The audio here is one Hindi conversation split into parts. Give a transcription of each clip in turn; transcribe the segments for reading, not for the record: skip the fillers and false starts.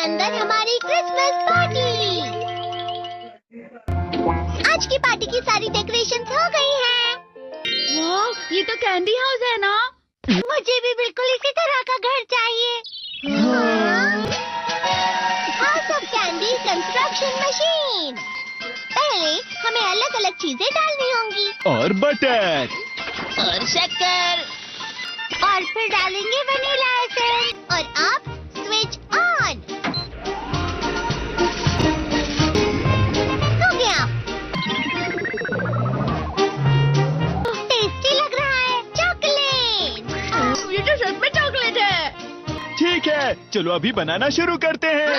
अंदर हमारी क्रिसमस पार्टी। आज की पार्टी की सारी डेकोरेशंस हो गई हैं। वाह, ये तो कैंडी हाउस है ना? मुझे भी बिल्कुल इसी तरह का घर चाहिए। House of candy construction machine. पहले हमें अलग अलग चीजें डालनी होंगी और बटर और शक्कर, और फिर डालेंगे वनीला एसेंस और अब स्विच ऑन। हो गया। टेस्टी लग रहा है। चॉकलेट। ये तो सच में चॉकलेट है। ठीक है, चलो अभी बनाना शुरू करते हैं।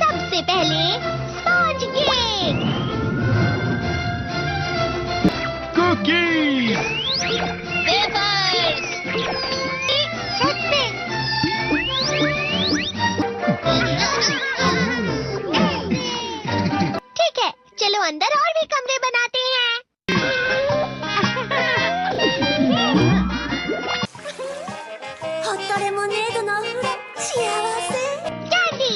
सबसे पहले स्पॉन्ज केक, कुकीज, वेफर्स, छत से। ठीक है, चलो अंदर और भी कमरे बनाते हैं। कैंडी।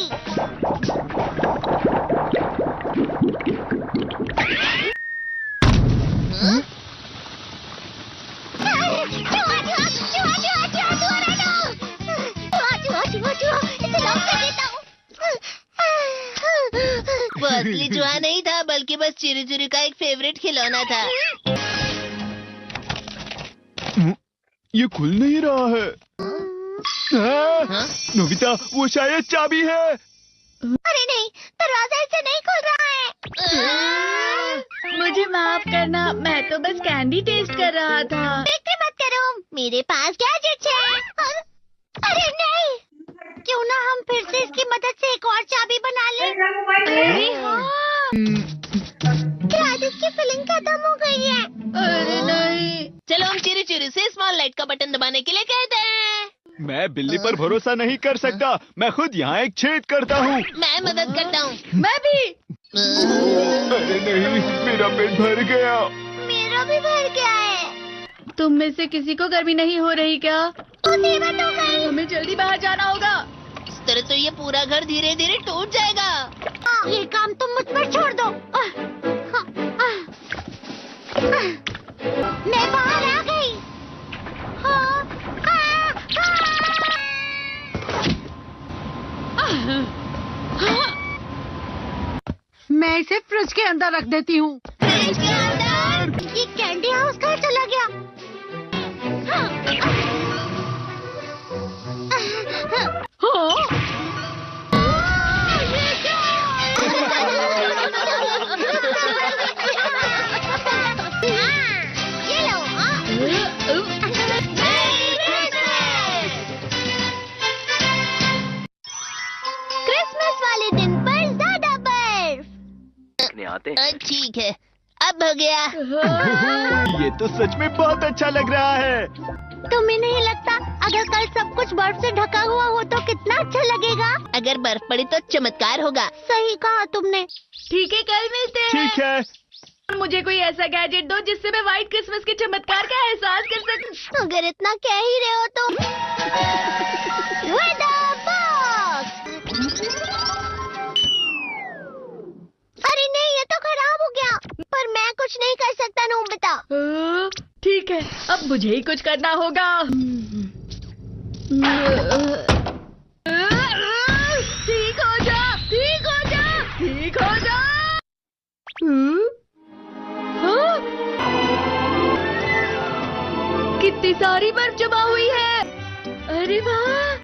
वो असली चूहा नहीं था, बल्कि बस चिरी चिरी का एक फेवरेट खिलौना था। ये खुल नहीं रहा है। हाँ? नोबिता, वो शायद चाबी है। अरे नहीं, दरवाजा इससे नहीं खुल रहा है। मुझे माफ करना, मैं तो बस कैंडी टेस्ट कर रहा था। फिक्र मत करो, मेरे पास गैजेट्स है। अरे नहीं, क्यों ना हम फिर से इसकी मदद से एक और चाबी बना लें। अरे हाँ। शायद इसकी फिलिंग खत्म हो गई है। अरे नहीं। चलो हम चिरी चिरी से स्मॉल लाइट का बटन दबाने के लिए कहते हैं। मैं बिल्ली पर भरोसा नहीं कर सकता। मैं खुद यहाँ एक छेद करता हूँ। मैं मदद करता हूँ। मैं भी। अरे नहीं, मेरा पेट भर गया। मेरा भी भर गया है। तुम में से किसी को गर्मी नहीं हो रही क्या? मुसीबत हो गई। हमें जल्दी बाहर जाना होगा। इस तरह तो ये पूरा घर धीरे धीरे टूट जाएगा। ये काम तुम मुझ पर छोड़ दो। मैं बाहर आ गई। मैं इसे फ्रिज के अंदर रख देती हूँ। फ्रिज के अंदर? ये कैंडी हाउस कहाँ चला गया? ये लो। क्रिसमस वाले दिन पर ज्यादा बर्फ। ठीक है, अब हो गया। ये तो सच में बहुत अच्छा लग रहा है। तुम्हें नहीं लगता अगर कल सब कुछ बर्फ से ढका हुआ हो तो कितना अच्छा लगेगा? अगर बर्फ पड़ी तो चमत्कार होगा। सही कहा तुमने। ठीक है, कल मिलते हैं। ठीक है। मुझे कोई ऐसा गैजेट दो जिससे मैं व्हाइट क्रिसमस के चमत्कार का एहसास कर सकूं। अगर इतना कह ही रहे हो तो वेदर बॉक्स। अरे नहीं, ये तो खराब हो गया। पर मैं कुछ नहीं कर सकता नोबिता। ठीक है, अब मुझे ही कुछ करना होगा। ठीक हो जा, ठीक हो जा, ठीक हो जा। हाँ? कितनी सारी बर्फ जमा हुई है। अरे वाह।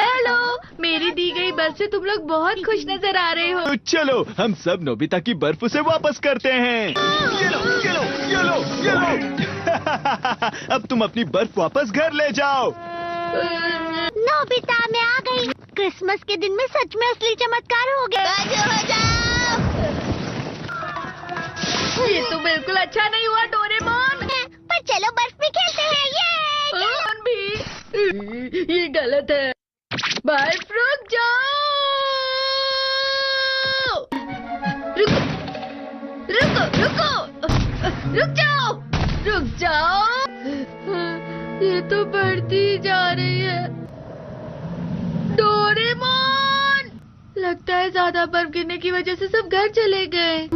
हेलो, मेरी दी गई बर्फ से तुम लोग बहुत खुश नजर आ रहे हो। तो चलो हम सब नोबिता की बर्फ उसे वापस करते हैं। ये लो, ये लो, ये लो, ये लो। अब तुम अपनी बर्फ वापस घर ले जाओ। नोबिता, मैं आ गई। क्रिसमस के दिन में सच में असली चमत्कार हो गया। बाजू हो जाओ। ये तो बिल्कुल अच्छा नहीं हुआ डोरेमोन। पर चलो बर्फ में खेलते हैं। ये डोरेमोन भी। ये गलत है। बर्फ रुक जाओ। रुको, रुको, रुको, रुक जाओ। रुक जाओ। ये तो बढ़ती ही जा रही है। डोरेमोन, लगता है ज्यादा बर्फ गिरने की वजह से सब घर चले गए।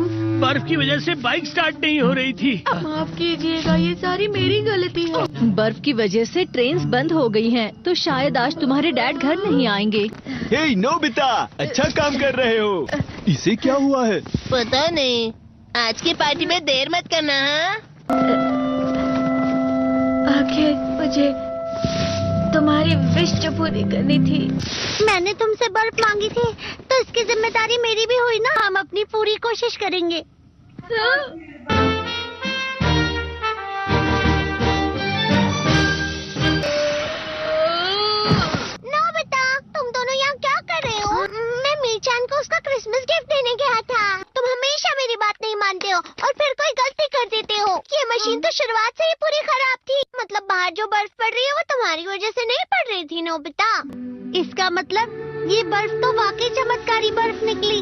बर्फ की वजह से बाइक स्टार्ट नहीं हो रही थी। माफ कीजिएगा, ये सारी मेरी गलती है। बर्फ की वजह से ट्रेन्स बंद हो गई हैं, तो शायद आज तुम्हारे डैड घर नहीं आएंगे। हे नोबिता, अच्छा काम कर रहे हो। इसे क्या हुआ है? पता नहीं। आज की पार्टी में देर मत करना, हाँ? आखिर मुझे तुम्हारी विश जो पूरी करनी थी। मैंने तुमसे बर्फ मांगी थी, तो इसकी जिम्मेदारी मेरी भी हुई ना। हम अपनी पूरी कोशिश करेंगे। नोबिता, तुम दोनों यहाँ क्या कर रहे हो? मैं मीचान को उसका क्रिसमस गिफ्ट देने गया था। तुम हमेशा मेरी बात नहीं मानते हो और फिर कोई गलती कर देते हो। ये मशीन तो शुरुआत से ही पूरी खराब थी। मतलब बाहर जो बर्फ पड़ रही है वो तुम्हारी वजह से नहीं पड़ रही थी नोबिता। इसका मतलब ये बर्फ तो वाकई चमत्कारी बर्फ निकली।